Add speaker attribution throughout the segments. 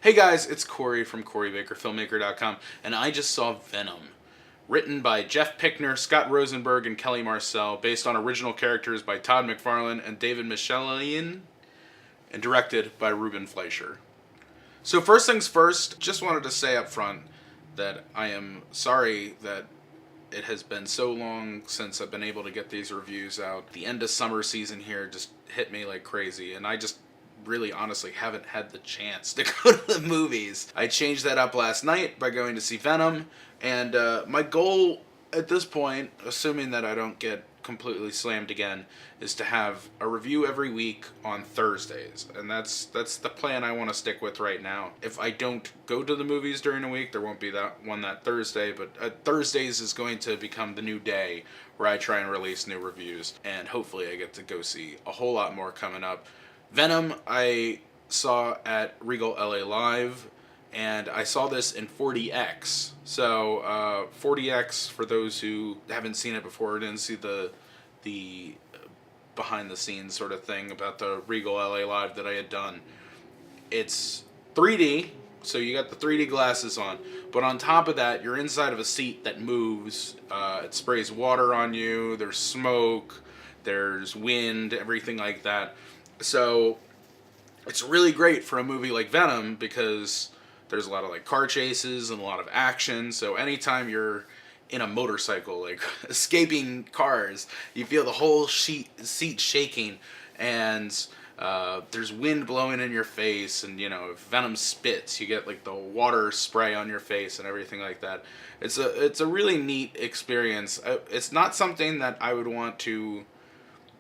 Speaker 1: Hey guys, it's Cory from CoryBakerFilmmaker.com, and I just saw Venom. Written by Jeff Pickner, Scott Rosenberg, and Kelly Marcel, based on original characters by Todd McFarlane and David Michelinie, and directed by Ruben Fleischer. So first things first, just wanted to say up front that I am sorry that it has been so long since I've been able to get these reviews out. The end of summer season here just hit me like crazy, and I just really honestly haven't had the chance to go to the movies. I changed that up last night by going to see Venom, and my goal at this point, assuming that I don't get completely slammed again, is to have a review every week on Thursdays, and that's the plan I want to stick with right now. If I don't go to the movies during a week, there won't be that Thursday, but Thursdays is going to become the new day where I try and release new reviews, and hopefully I get to go see a whole lot more coming up. Venom, I saw at Regal LA Live, and I saw this in 40X. So, 40X, for those who haven't seen it before, didn't see the behind-the-scenes sort of thing about the Regal LA Live that I had done. It's 3D, so you got the 3D glasses on, but on top of that, you're inside of a seat that moves. It sprays water on you, there's smoke, there's wind, everything like that. So it's really great for a movie like Venom because there's a lot of like car chases and a lot of action. So anytime you're in a motorcycle, like escaping cars, you feel the whole seat shaking, and there's wind blowing in your face, and if Venom spits, you get like the water spray on your face and everything like that. It's a really neat experience. It's not something that I would want to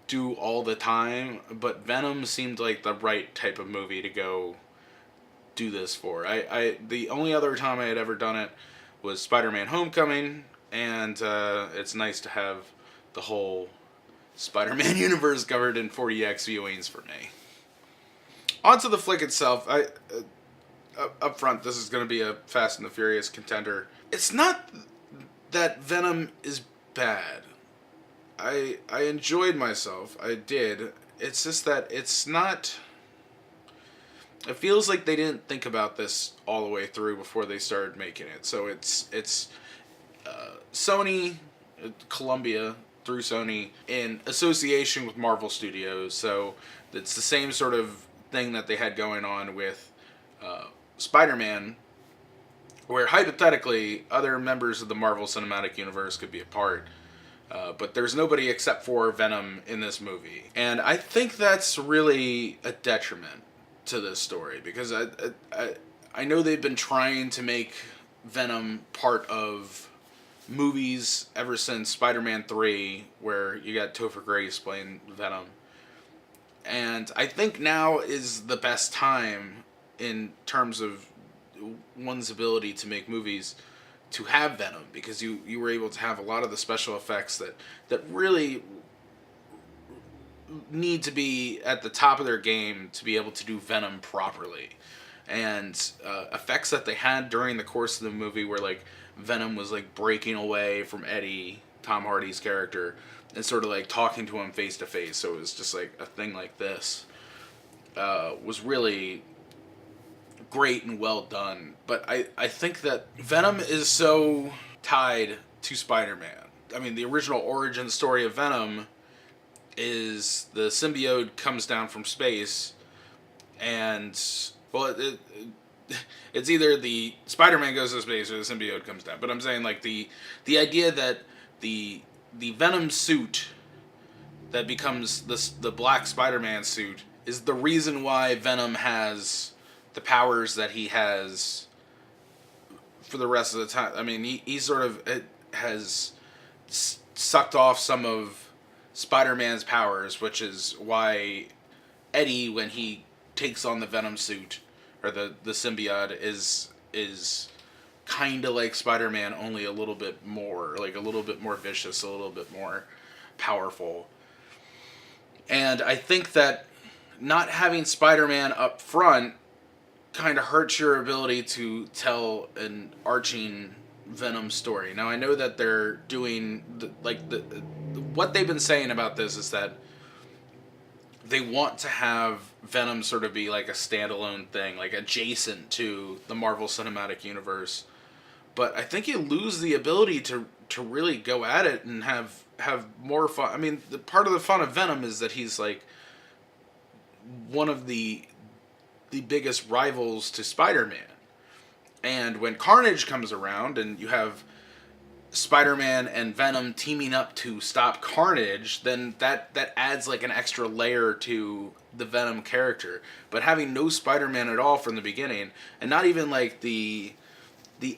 Speaker 1: do all the time, but Venom seemed like the right type of movie to go do this for. The only other time I had ever done it was Spider-Man Homecoming, and it's nice to have the whole Spider-Man universe covered in 40X viewings for me. On to the flick itself. Up front, this is going to be a Fast and the Furious contender. It's not that Venom is bad. I enjoyed myself. I did. It's just that it's not... It feels like they didn't think about this all the way through before they started making it. So it's Sony, Columbia, through Sony, in association with Marvel Studios. So it's the same sort of thing that they had going on with Spider-Man, where hypothetically other members of the Marvel Cinematic Universe could be a part. But there's nobody except for Venom in this movie. And I think that's really a detriment to this story, because I know they've been trying to make Venom part of movies ever since Spider-Man 3, where you got Topher Grace playing Venom. And I think now is the best time in terms of one's ability to make movies to have Venom, because you were able to have a lot of the special effects that really need to be at the top of their game to be able to do Venom properly. And effects that they had during the course of the movie where like Venom was like breaking away from Eddie, Tom Hardy's character, and sort of like talking to him face to face, so it was just like a thing like this, was really great and well done. But I think that Venom is so tied to Spider-Man. I mean, the original origin story of Venom is the symbiote comes down from space, and well, it's either the Spider-Man goes to space or the symbiote comes down. But I'm saying like the idea that the Venom suit that becomes the black Spider-Man suit is the reason why Venom has the powers that he has for the rest of the time. I mean, he sort of has sucked off some of Spider-Man's powers, which is why Eddie, when he takes on the Venom suit, or the symbiote, is kind of like Spider-Man, only a little bit more, like a little bit more vicious, a little bit more powerful. And I think that not having Spider-Man up front kind of hurts your ability to tell an arching Venom story. Now, I know that they're doing what they've been saying about this is that they want to have Venom sort of be like a standalone thing, like adjacent to the Marvel Cinematic Universe. But I think you lose the ability to really go at it and have more fun. I mean, the part of the fun of Venom is that he's like one of the biggest rivals to Spider-Man. And when Carnage comes around and you have Spider-Man and Venom teaming up to stop Carnage, then that adds like an extra layer to the Venom character. But having no Spider-Man at all from the beginning, and not even like the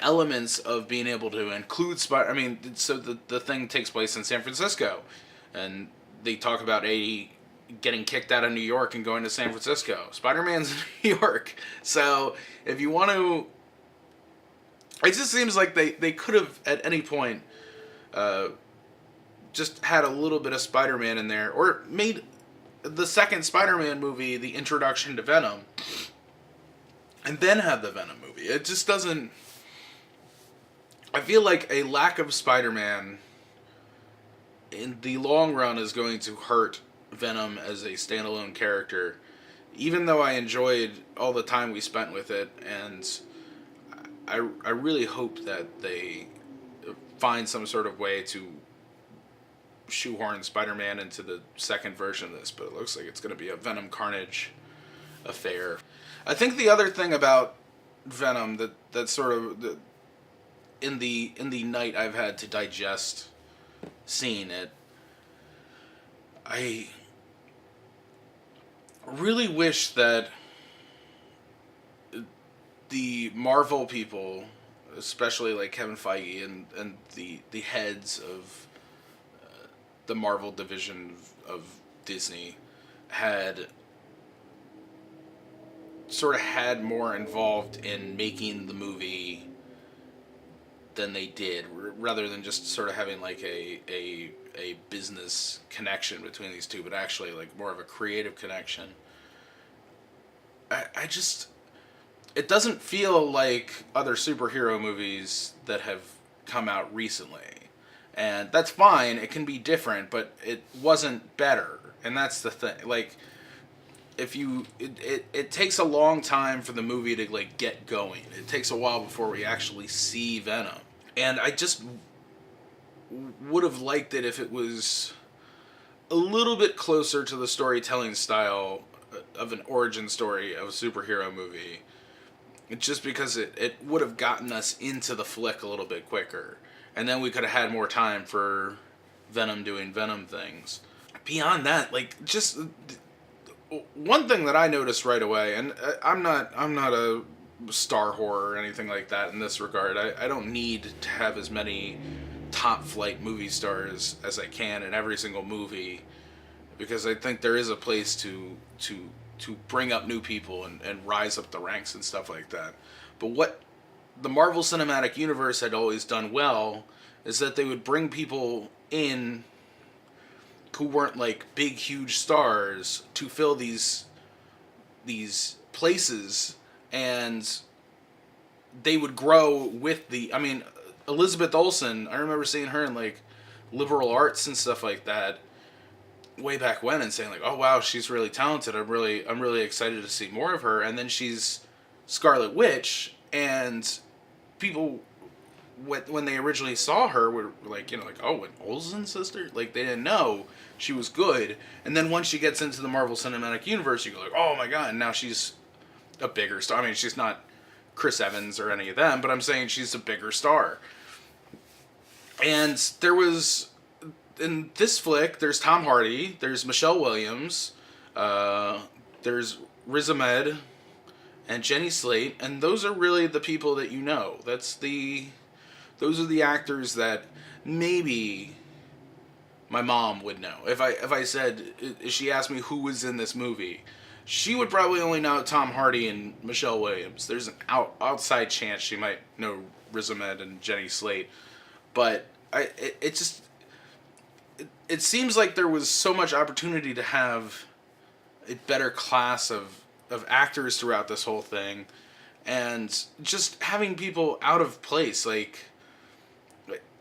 Speaker 1: elements of being able to include Spider... I mean, so the thing takes place in San Francisco, and they talk about getting kicked out of New York and going to San Francisco. Spider-Man's in New York. So if you want to... It just seems like they could have, at any point, just had a little bit of Spider-Man in there, or made the second Spider-Man movie the introduction to Venom, and then have the Venom movie. It just doesn't... I feel like a lack of Spider-Man in the long run is going to hurt Venom as a standalone character, even though I enjoyed all the time we spent with it, and I really hope that they find some sort of way to shoehorn Spider-Man into the second version of this, but it looks like it's going to be a Venom Carnage affair. I think the other thing about Venom that sort of in the night I've had to digest seeing it, I really wish that the Marvel people, especially like Kevin Feige and the heads of the Marvel division of Disney, had sort of had more involved in making the movie than they did, rather than just sort of having like a business connection between these two, but actually like more of a creative connection. I just... It doesn't feel like other superhero movies that have come out recently. And that's fine, it can be different, but it wasn't better. And that's the thing. Like, if you... It takes a long time for the movie to, like, get going. It takes a while before we actually see Venom. And I just would have liked it if it was a little bit closer to the storytelling style of an origin story of a superhero movie. Just because it would have gotten us into the flick a little bit quicker. And then we could have had more time for Venom doing Venom things. Beyond that, like, just... One thing that I noticed right away, and I'm not a star whore or anything like that in this regard. I don't need to have as many top flight movie stars as I can in every single movie, because I think there is a place to bring up new people and rise up the ranks and stuff like that. But what the Marvel Cinematic Universe had always done well is that they would bring people in who weren't like big, huge stars to fill these places, and they would grow with the... I mean, Elizabeth Olsen, I remember seeing her in like liberal arts and stuff like that way back when, and saying like, oh wow, she's really talented. I'm really excited to see more of her. And then she's Scarlet Witch, and people when they originally saw her were like, you know, like, oh, an Olsen sister? Like, they didn't know she was good. And then once she gets into the Marvel Cinematic Universe, you go like, oh my god, and now she's a bigger star. I mean, she's not Chris Evans or any of them, but I'm saying she's a bigger star. And there was... In this flick, there's Tom Hardy, there's Michelle Williams, there's Riz Ahmed, and Jenny Slate, and those are really the people that you know. Those are the actors that maybe my mom would know. If I said, if she asked me who was in this movie, she would probably only know Tom Hardy and Michelle Williams. There's an outside chance she might know Riz Ahmed and Jenny Slate, but it seems like there was so much opportunity to have a better class of actors throughout this whole thing, and just having people out of place. Like,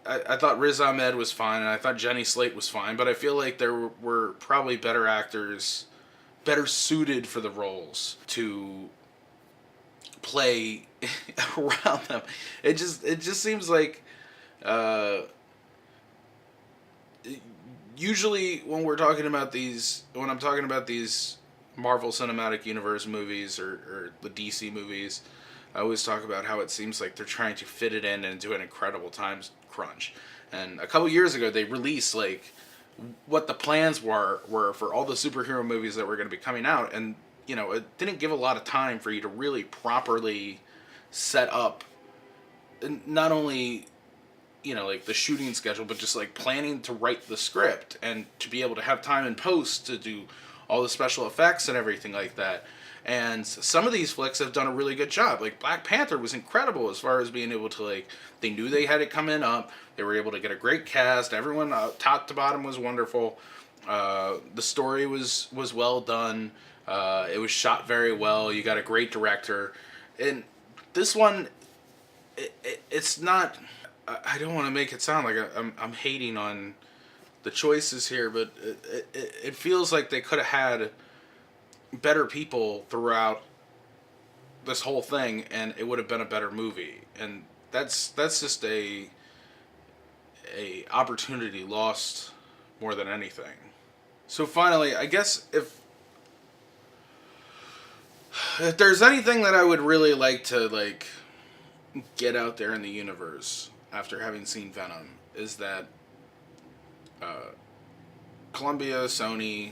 Speaker 1: I thought Riz Ahmed was fine, and I thought Jenny Slate was fine, but I feel like there were probably better actors better suited for the roles to play around them. It just seems like usually when I'm talking about these Marvel Cinematic Universe movies or the DC movies, I always talk about how it seems like they're trying to fit it in and do an incredible time crunch. And a couple years ago, they released like what the plans were for all the superhero movies that were going to be coming out, and it didn't give a lot of time for you to really properly set up not only like the shooting schedule, but just like planning to write the script and to be able to have time in post to do all the special effects and everything like that. And some of these flicks have done a really good job. Like Black Panther was incredible as far as being able to, like, they knew they had it coming up. They were able to get a great cast. Everyone top to bottom was wonderful. The story was well done. It was shot very well. You got a great director. And this one, it's not, I don't want to make it sound like I'm hating on the choices here, but it feels like they could have had better people throughout this whole thing, and it would have been a better movie. And that's just a opportunity lost more than anything. So finally, I guess if there's anything that I would really like to get out there in the universe after having seen Venom, is that Columbia, Sony,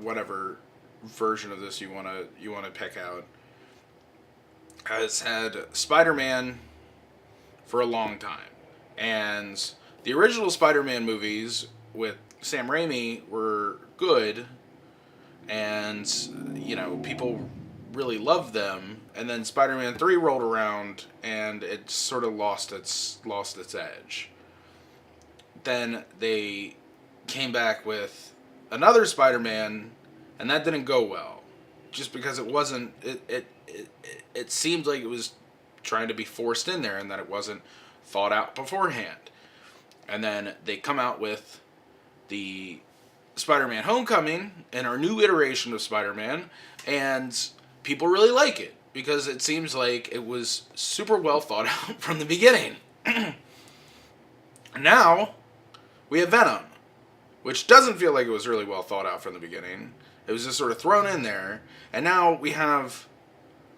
Speaker 1: whatever version of this you want to pick out, has had Spider-Man for a long time. And the original Spider-Man movies with Sam Raimi were good, and people really loved them. And then Spider-Man 3 rolled around and it sort of lost its edge. Then they came back with another Spider-Man, and that didn't go well, just because it wasn't. It seemed like it was trying to be forced in there, and that it wasn't thought out beforehand. And then they come out with the Spider-Man Homecoming and our new iteration of Spider-Man, and people really like it because it seems like it was super well thought out from the beginning. Now we have Venom, which doesn't feel like it was really well thought out from the beginning. It was just sort of thrown in there. And now we have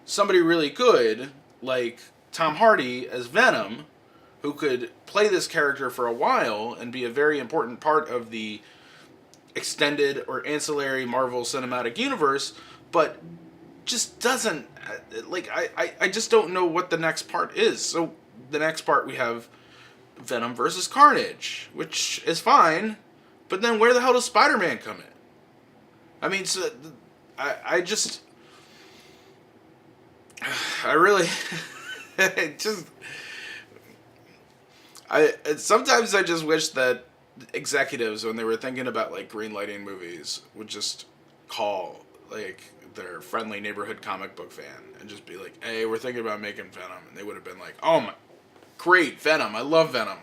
Speaker 1: somebody really good, like Tom Hardy as Venom, who could play this character for a while and be a very important part of the extended or ancillary Marvel Cinematic Universe, but just doesn't, I just don't know what the next part is. So the next part we have Venom versus Carnage, which is fine, but then where the hell does Spider-Man come in? I mean, so I really, sometimes I just wish that executives, when they were thinking about greenlighting movies, would just call their friendly neighborhood comic book fan and just be like, "Hey, we're thinking about making Venom," and they would have been like, "Oh my, great, Venom! I love Venom."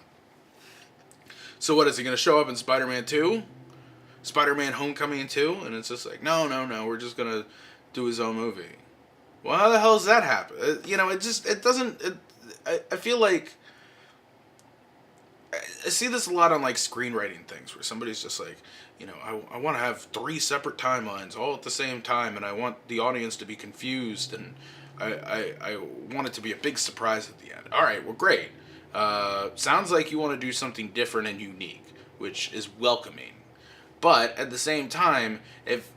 Speaker 1: So what is he gonna show up in Spider-Man 2? Spider-Man Homecoming 2? And it's just like, no, we're just gonna do his own movie. Well, how the hell does that happen? I feel like I see this a lot on screenwriting things where somebody's just like, I want to have 3 separate timelines all at the same time, and I want the audience to be confused, and I want it to be a big surprise at the end. All right, well, great. Sounds like you want to do something different and unique, which is welcoming. But at the same time, if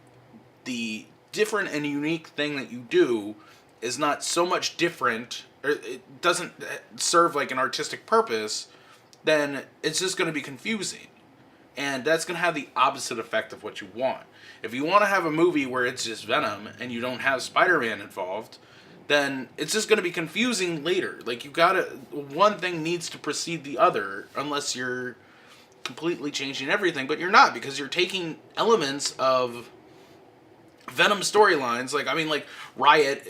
Speaker 1: the different and unique thing that you do is not so much different, or it doesn't serve an artistic purpose, then it's just going to be confusing. And that's going to have the opposite effect of what you want. If you want to have a movie where it's just Venom and you don't have Spider-Man involved, then it's just going to be confusing later. One thing needs to precede the other, unless you're completely changing everything, but you're not, because you're taking elements of Venom storylines. Riot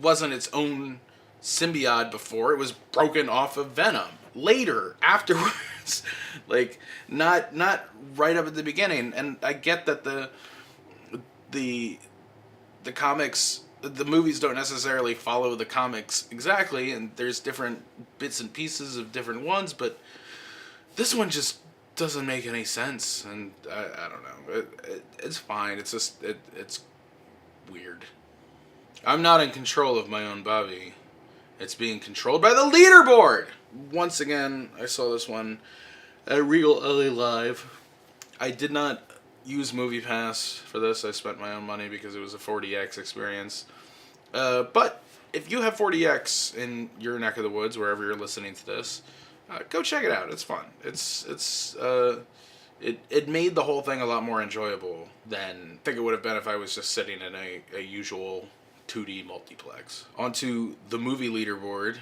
Speaker 1: wasn't its own symbiote before. It was broken off of Venom later, afterwards. movies. Like, not right up at the beginning. And I get that the comics, the movies don't necessarily follow the comics exactly, and there's different bits and pieces of different ones, but this one just doesn't make any sense, and I don't know. It's fine. It's just it's weird. I'm not in control of my own body. It's being controlled by the leaderboard. Once again, I saw this one at Regal LA Live. I did not use MoviePass for this. I spent my own money because it was a 40X experience. But if you have 40X in your neck of the woods, wherever you're listening to this, go check it out. It's fun. It made the whole thing a lot more enjoyable than I think it would have been if I was just sitting in a usual 2D multiplex. Onto the movie leaderboard.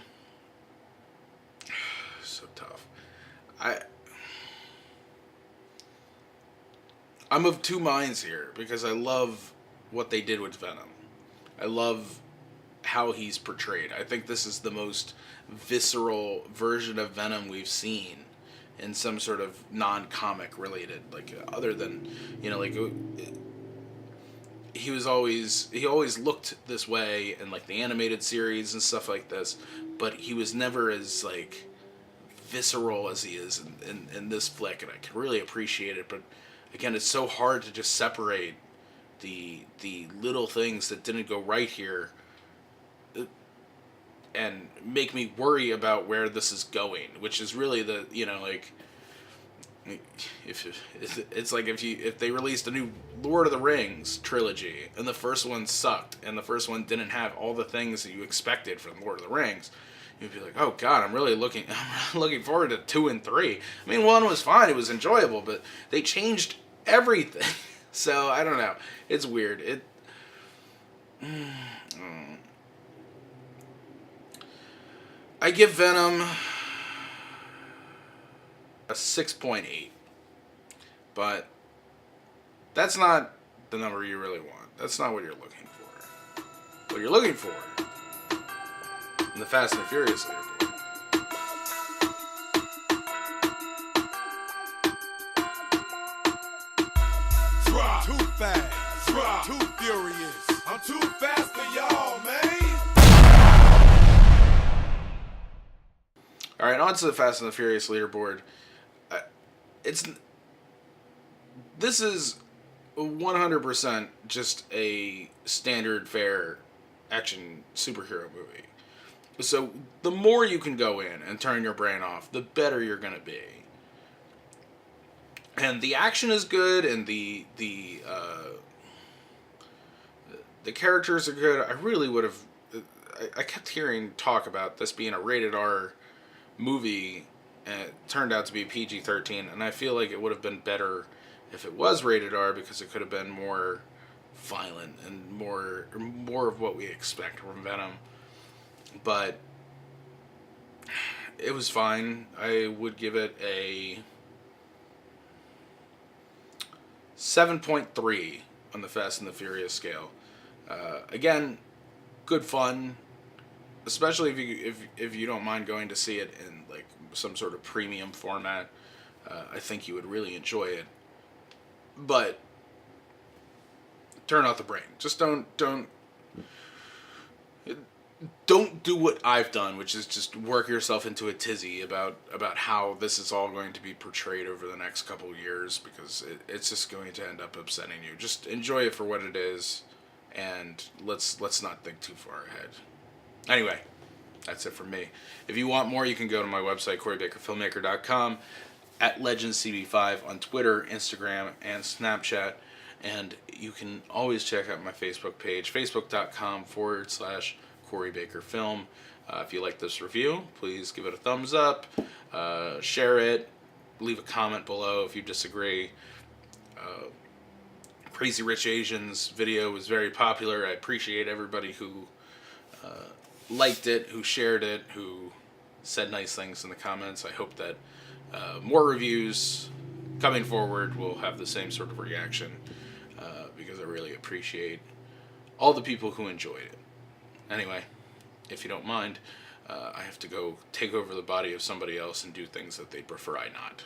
Speaker 1: So tough. I'm of two minds here because I love what they did with Venom. I love how he's portrayed. I think this is the most visceral version of Venom we've seen in some sort of non-comic related, like, other than, like, he always looked this way in, like, the animated series and stuff like this, but he was never as, like, visceral as he is in this flick, and I can really appreciate it. But again, it's so hard to just separate the little things that didn't go right here and make me worry about where this is going, which is really the, like, if it's like if they released a new Lord of the Rings trilogy and the first one sucked and the first one didn't have all the things that you expected from Lord of the Rings, you'd be like, oh god, I'm really looking forward to 2 and 3. I mean, 1 was fine, it was enjoyable, but they changed everything. So I don't know, it's weird. I give Venom a 6.8, but that's not the number you really want. That's not what you're looking for. What you're looking for in the Fast and the Furious leaderboard.
Speaker 2: Too fast, too furious. I'm too fast for y'all, man.
Speaker 1: All right, on to the Fast and the Furious leaderboard. This is 100% just a standard fare action superhero movie. So the more you can go in and turn your brain off, the better you're going to be. And the action is good, and the characters are good. I really would have... I kept hearing talk about this being a rated R movie, and it turned out to be PG-13, and I feel like it would have been better if it was rated R, because it could have been more violent and more of what we expect from Venom. But it was fine. I would give it a 7.3 on the Fast and the Furious scale. Again, good fun, especially if you don't mind going to see it in, like, some sort of premium format. I think you would really enjoy it. But turn off the brain. Just don't do what I've done, which is just work yourself into a tizzy about how this is all going to be portrayed over the next couple of years, because it's just going to end up upsetting you. Just enjoy it for what it is, and let's not think too far ahead. Anyway, that's it from me. If you want more, you can go to my website, CoryBakerFilmmaker.com, at LegendsCB5 on Twitter, Instagram, and Snapchat. And you can always check out my Facebook page, Facebook.com/Cory Baker Film. If you like this review, please give it a thumbs up, share it, leave a comment below if you disagree. Crazy Rich Asians video was very popular. I appreciate everybody who liked it, who shared it, who said nice things in the comments. I hope that more reviews coming forward will have the same sort of reaction, because I really appreciate all the people who enjoyed it. Anyway, if you don't mind, I have to go take over the body of somebody else and do things that they prefer I not.